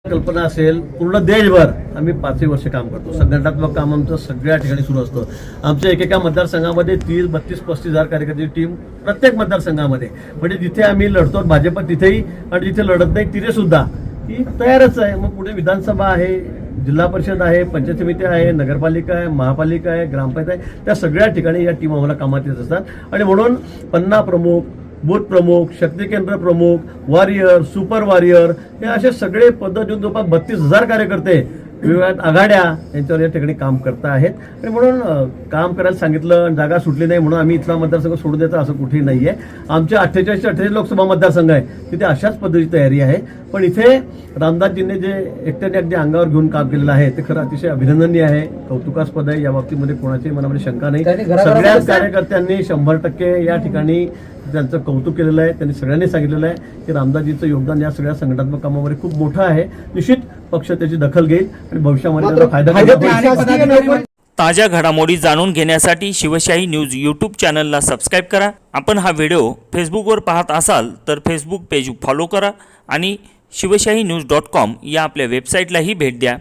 कल्पना असेल पूर्ण देशभर आम्ही 5 वर्ष काम करतो. संघटनात्मक काम आमचं सगळ्या ठिकाणी सुरू असतं. आमच्या एकेका मतदारसंघामध्ये 30, 32, 35,000 कार्यकर्त्याची टीम प्रत्येक मतदारसंघामध्ये. म्हणजे जिथे आम्ही लढतो भाजप तिथेही आणि जिथे लढत नाही तिथे सुद्धा ती तयारच आहे. मग पुढे विधानसभा आहे, जिल्हा परिषद आहे, पंचायत समिती आहे, नगरपालिका आहे, महापालिका आहे, ग्रामपंचायत आहे, त्या सगळ्या ठिकाणी या टीम आम्हाला कामात येत असतात. आणि म्हणून पन्ना प्रमुख, बूथ प्रमुख, शक्ती केंद्र प्रमुख, वॉरियर, सुपर वॉरियर हे असे सगळे पद जो जवळपास 32,000 कार्यकर्ते विविध आघाड्या यांच्यावर या ठिकाणी काम करत आहेत. आणि म्हणून काम करायला सांगितलं, जागा सुटली नाही म्हणून आम्ही इथला मतदारसंघ सोडून द्यायचा असं कुठेही नाही आहे. आमच्या 48 लोकसभा मतदारसंघ आहे तिथे अशाच पद्धतीची तयारी आहे. पण इथे रामदासजींनी जे एकट्याने अगदी अंगावर घेऊन काम केलेलं आहे ते खरं अतिशय अभिनंदनीय आहे, कौतुकास्पद आहे. या बाबतीमध्ये कोणाच्याही मनामध्ये शंका नाही. सगळ्याच कार्यकर्त्यांनी 100% या ठिकाणी त्यांचं कौतुक केलेलं आहे. त्यांनी सगळ्यांनी सांगितलेलं आहे की रामदासजींचं योगदान या सगळ्या संघटनात्मक कामामध्ये खूप मोठं आहे. निश्चित पक्ष त्याची दखल घेईल आणि भविष्यामध्ये त्याचा फायदा होईल. ताज्या घडामोडी जाणून घेण्यासाठी शिवशाही न्यूज यूट्यूब चॅनलला सबस्क्राईब करा. आपण हा व्हिडिओ फेसबुकवर पाहत असाल तर फेसबुक पेज फॉलो करा आणि शिवशाही न्यूज.com या आपल्या वेबसाईटलाही भेट द्या.